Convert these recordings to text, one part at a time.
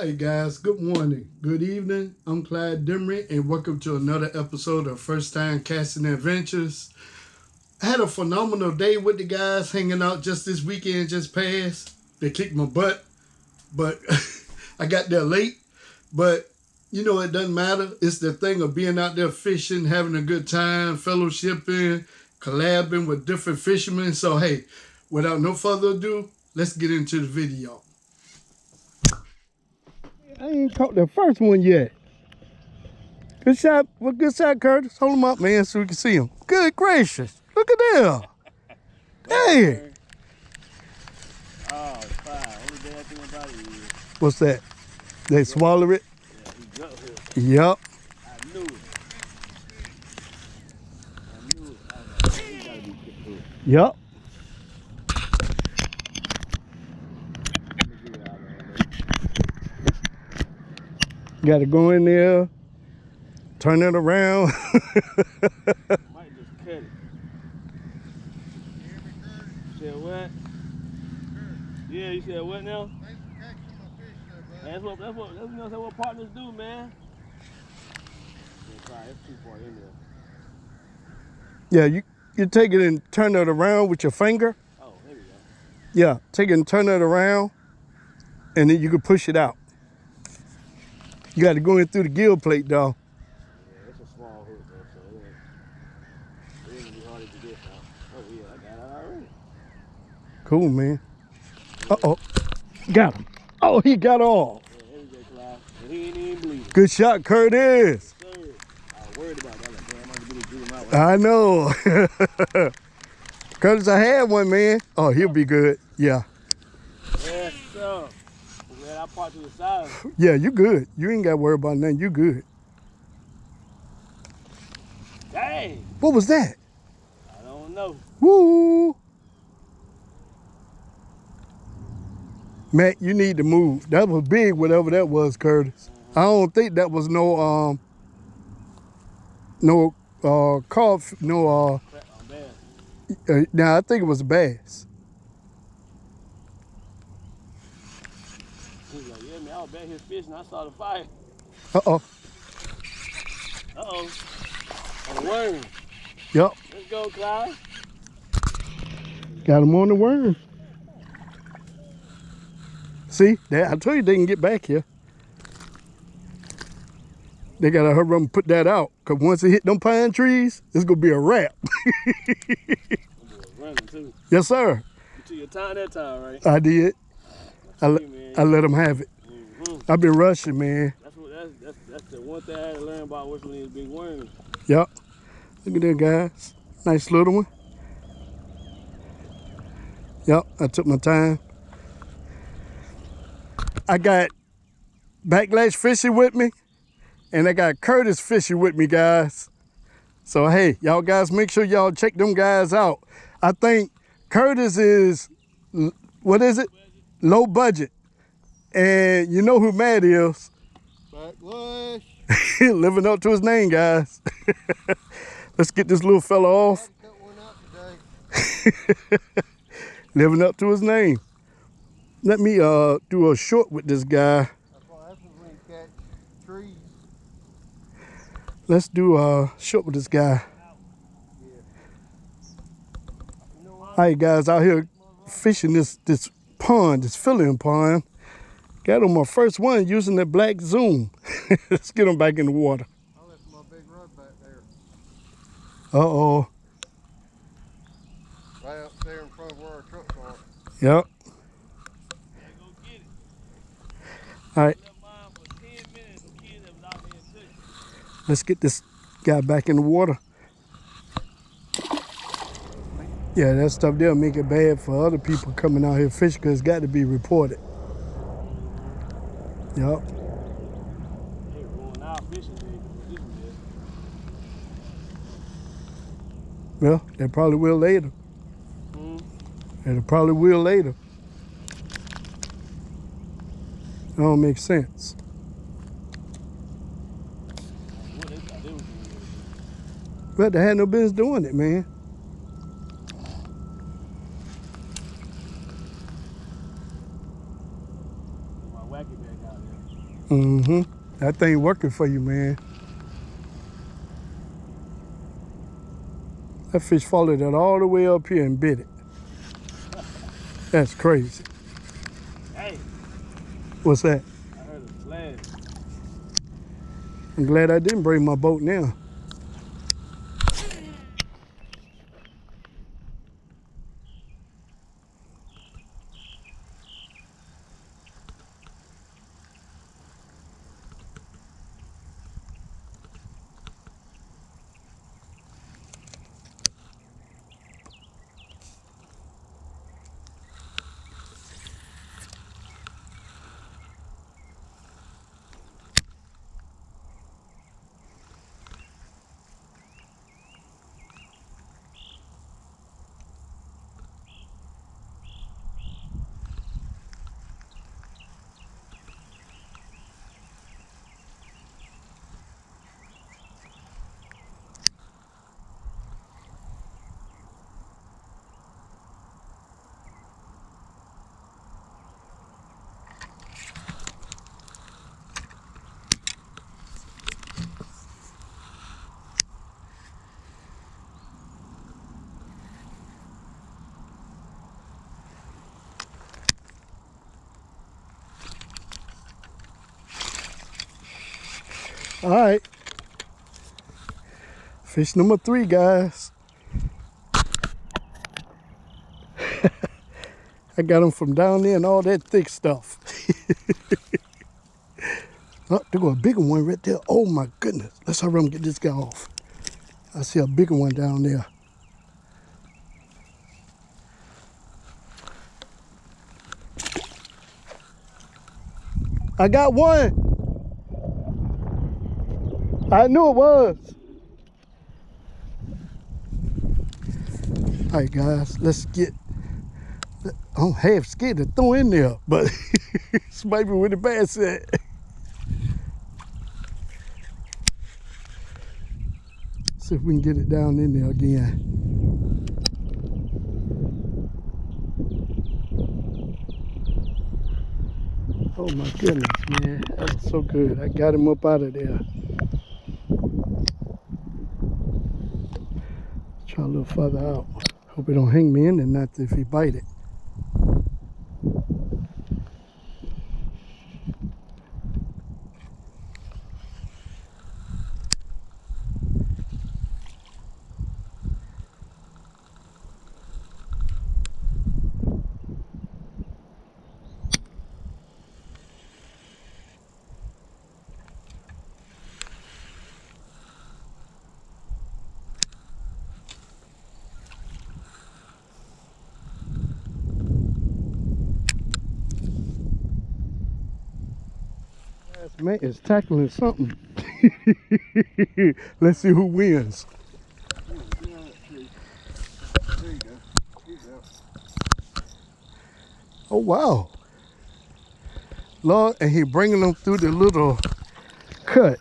Hey guys, good morning, good evening. I'm Clyde Demery and welcome to another episode of First Time Casting Adventures. I had a phenomenal day with the guys hanging out just this weekend just passed. They kicked my butt, but I got there late. But you know, it doesn't matter. It's the thing of being out there fishing, having a good time, fellowshipping, collabing with different fishermen. So hey, without no further ado, let's get into the video. I ain't caught the first one yet. Good shot. Well, good shot, Curtis. Hold him up, man, so we can see him. Good gracious. Look at that. Hey. Oh, it's fine. Only bad thing about it is... What's that? They swallow it? Yeah, he got here. Yep. I knew it. I knew it. I was like, he gotta be kicked through. Yep. Let me get it out of there. Got to go in there, turn it around. Might just cut it. You said what? Yeah, you said what now? That's what partners do, man. Yeah, sorry, it's too far in there. Yeah, you take it and turn it around with your finger. Oh, there we go. Yeah, take it and turn it around, and then you can push it out. You got to go in through the gill plate, though. Yeah, it's a small hook, though, so it ain't be hard to get now. Oh, yeah, I got it already. Cool, man. Uh-oh. Got him. Oh, he got off. Yeah, there we go, Clyde. And he ain't even bleeding. Good shot, Curtis. Sir, I was worried about that. Like, damn, I'm gonna get him out. I know. Curtis, I had one, man. Oh, he'll be good. Yeah. Yes, sir. We had our part to the side. Yeah, you good. You ain't got to worry about nothing. You good. Dang. What was that? I don't know. Woo. Matt, you need to move. That was big, whatever that was, Curtis. I don't think that was no carp, no Bass. nah, I think it was a bass. He was like, yeah, man, I was back here fishing. I saw the fire. Uh-oh. Uh-oh. A worm. Yep. Let's go, Clyde. Got him on the worm. See, I told you they can get back here. They got to hurry up and put that out, because once it hit them pine trees, it's going to be a wrap. Running, too. Yes, sir. You took your time that time, right? I did. I man. let them have it. I've been rushing, man. That's the one thing I had to learn about working with these big worms. Yep. Look at that, guys. Nice little one. Yep, I took my time. I got Backlash fishing with me, and I got Curtis fishing with me, guys. So, hey, y'all guys, make sure y'all check them guys out. I think Curtis is, what is it? Low budget. And you know who Matt is. Backlash. Living up to his name, guys. Let's get this little fella off. Cut one out today. Living up to his name. Let me do a short with this guy. That's what happens when you catch trees. Let's do a short with this guy. You know All right, guys, out here fishing this pond, this filling pond. Got on my first one using the black zoom. Let's get him back in the water. I left my big rod back there. Uh-oh. Right up there in front of where our trucks are. Yep. All right. Let's get this guy back in the water. Yeah, that stuff there make it bad for other people coming out here fishing, because it's got to be reported. Yep. Well, they probably will later. They probably will later. That don't make sense. But they had no business doing it, man. My wacky back out there. Mm-hmm. That thing working for you, man. That fish followed it all the way up here and bit it. That's crazy. Hey, What's that? I heard a splash. I'm glad I didn't bring my boat now. All right. Fish number 3, guys. I got them from down there and all that thick stuff. Oh, there go a bigger one right there. Oh my goodness. Let's hurry up and get this guy off. I see a bigger one down there. I got one. I knew it was. All right, guys, let's get. I'm half scared to throw in there, but this might be where the bass at. See if we can get it down in there again. Oh my goodness, man, that was so good. I got him up out of there. Try a little further out. Hope it don't hang me in there not if he bite it. Man is tackling something. Let's see who wins. There you go. Here you go. Oh wow, Lord, and he bringing them through the little cut.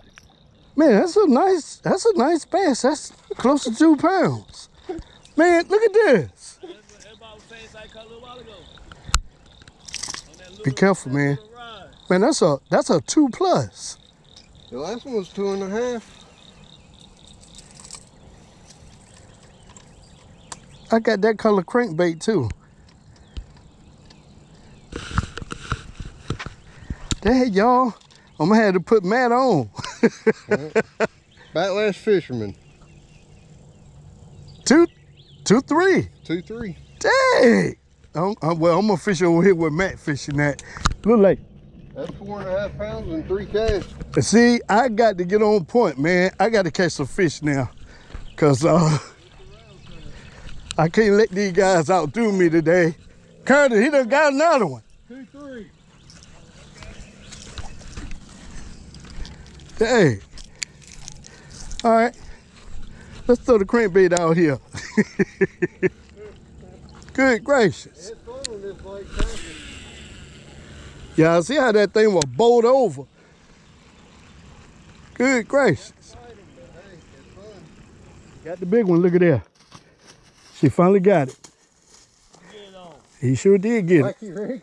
Man, that's a nice bass. That's close to 2 pounds. Man, look at this. That's about the same size cut a little while ago. Be careful, man. Man, that's a 2+. The last one was 2.5. I got that color crankbait too. Dang, y'all, I'm gonna have to put Matt on. Backlash fisherman. 2, 3. 2-3. Dang. Well, I'm gonna fish over here where Matt fishing at. Look like. That's 4.5 pounds and 3 casts. See, I got to get on point, man. I got to catch some fish now. Because I can't let these guys outdo me today. Curtis, he done got another one. 2-3. Hey. All right. Let's throw the crankbait out here. Good gracious. It's fun on this lake casting. Yeah, I see how that thing was bowled over. Good gracious. Exciting, but hey, it's fun. Got the big one, look at there. She finally got it. Get it on. He sure did get it. Thank you, Rick.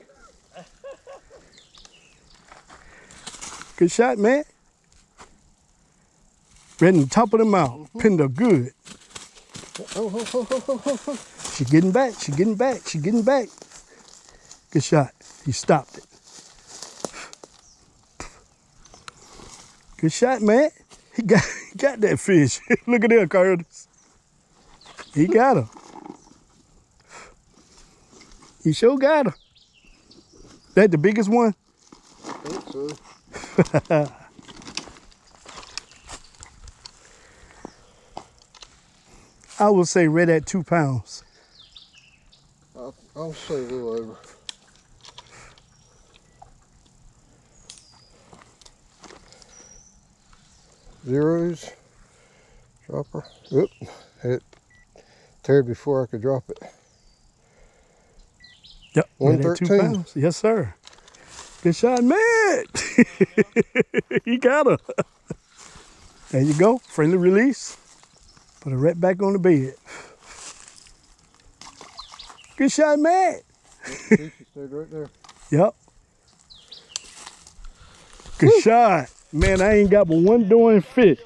Good shot, man. Right in the top of the mouth. Pinned her good. She getting back. She getting back. She getting back. Good shot. He stopped it. Good shot, man. He got that fish. Look at that, Curtis. He got her. He sure got her. That the biggest one? I think so. I would say right at 2 pounds. I'll say a little over. Zeros. Dropper. Oop. It teared before I could drop it. Yep, right at 2 113. pounds. Yes, sir. Good shot, man. He got her. There you go. Friendly release. Put her right back on the bed. Good shot, man. See, she stayed right there. Yep. Good shot. Man, I ain't got but one doing fish.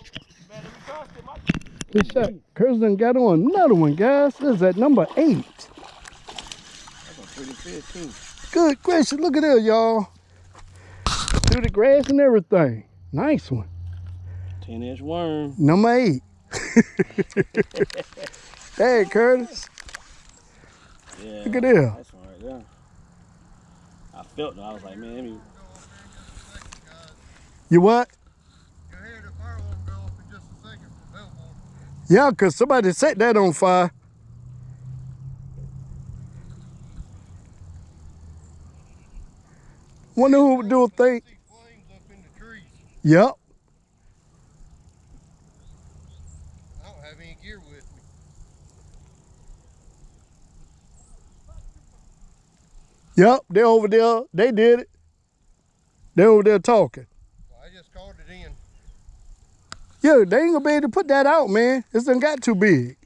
Good shot. Curtis done got on another one, guys. This is at number 8. That's a pretty fish too. Good gracious. Look at that, y'all. Through the grass and everything. Nice one. 10-inch worm. Number 8. Hey, Curtis. Yeah. Look at that. That's one right there. I felt it. I was like, man, let me. You what? Go ahead, the fire won't go off in just a second from Bellmore. Yeah, because somebody set that on fire. Wonder who would do a thing. See flames up in the trees. Yep. I don't have any gear with me. Yep, they're over there. They did it. They're over there talking. Well, I just called it in. Yeah, they ain't gonna be able to put that out, man. This done got too big.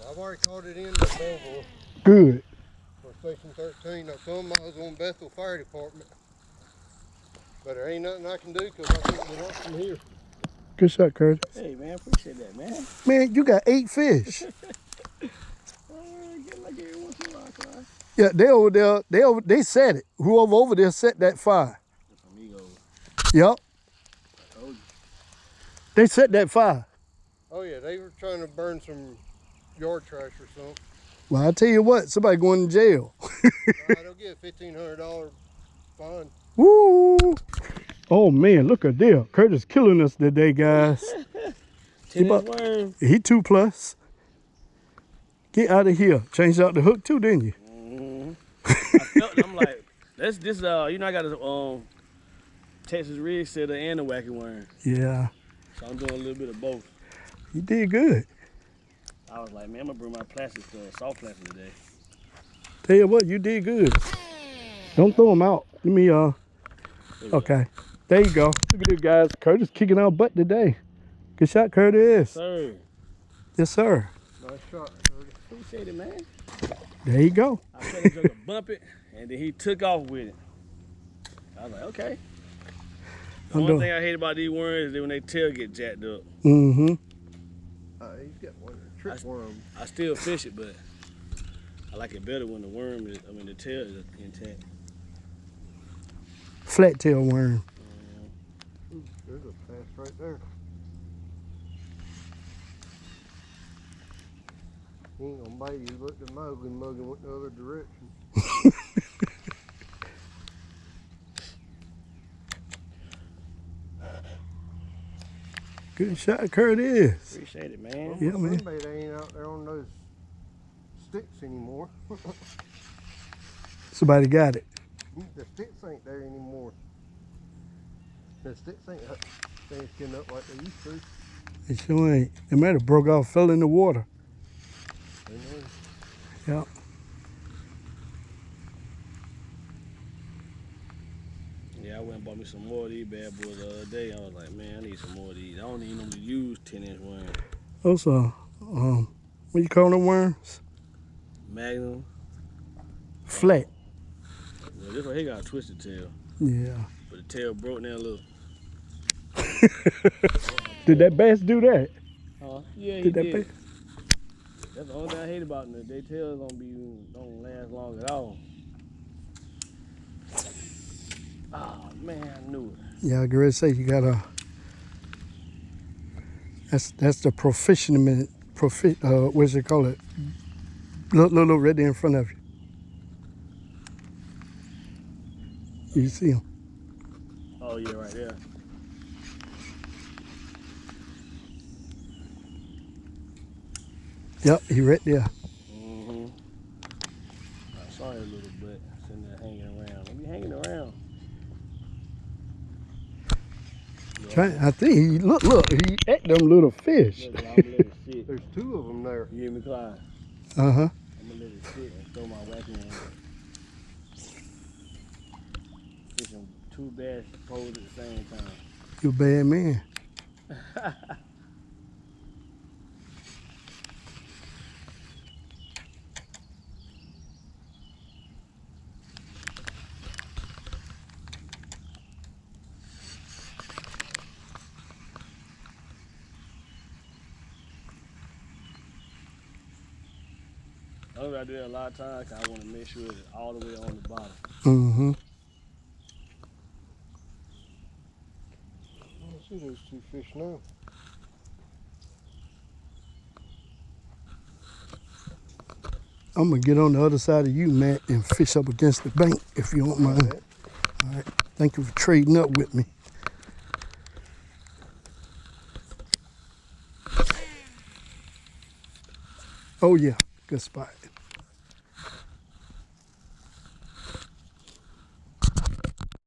Well, I've already called it in to Bellmore Good. for Station 13. I told them I was on Bethel Fire Department. But there ain't nothing I can do because I can't get up from here. Good shot, Curtis. Hey, man, appreciate that, man. Man, you got 8 fish. Get lucky every once in a while, Clyde. Yeah, they over there. They set it. Whoever over there set that fire. Amigos. Yep. Oh, They set that fire. Oh yeah, they were trying to burn some yard trash or something. Well, I tell you what, somebody going to jail. They'll get a $1,500 fine. Woo! Oh man, look at there. Curtis killing us today, guys. 10-inch worm. He 2+. Get out of here. Changed out the hook too, didn't you? I felt it. I'm like, this you know, I got a Texas rig setter and a wacky worm. Yeah. So I'm doing a little bit of both. You did good. I was like, man, I'm gonna bring my plastic stuff, soft plastic today. Tell you what, you did good. Don't throw them out. Let me, There we go. okay. There you go. Look at this, guys. Curtis kicking our butt today. Good shot, Curtis. Sir, Yes, sir. Nice shot, Curtis. appreciate it, man. There you go. I felt him just bump it, and then he took off with it. I was like, okay. The I'm only doing- thing I hate about these worms is that when they tail get jacked up. Mm-hmm. He's got one trick worm. I still fish it, but I like it better when the worm is, the tail is intact. Flat tail worm. There's a pass right there. He ain't gonna bite you. Look at the mug and went the other direction. Good shot, Curtis. Appreciate it, man. Yeah, man. Bait ain't out there on those sticks anymore. Somebody got it. The sticks ain't there anymore. The sticks ain't skin up like they used to. It sure ain't. It might have broke off, fell in the water. They know. Yep. Yeah, I went and bought me some more of these bad boys the other day. I was like, man, I need some more of these. I don't even normally use 10-inch worms. Those are, what you call them worms? Magnum. Flat. Well, this one here got a twisted tail. Yeah. But the tail broke now, look. Did that bass do that? Huh? Yeah, he Did that did. bass? That's the only thing I hate about them. Their tails don't last long at all. Oh man, I knew it. Yeah, I agree to say you gotta. That's the proficient. What's it call it? Look right there in front of you. You see him? Oh yeah, right there. Yep, he right there. Mm-hmm. I saw his little butt sitting there hanging around. Don't be hanging around. I think he look, he ate them little fish. Look, I'm gonna let it sit. There's 2 of them there. You hear me, Clyde? Uh-huh. I'm gonna let it sit and throw my wacky in. Fishing 2 bass poles at the same time. You a bad man. I do that a lot of times 'cause I want to make sure it's all the way on the bottom. Mm-hmm. I see those 2 fish now. I'm gonna get on the other side of you, Matt, and fish up against the bank if you don't mind. All right. Thank you for trading up with me. Oh yeah, good spot.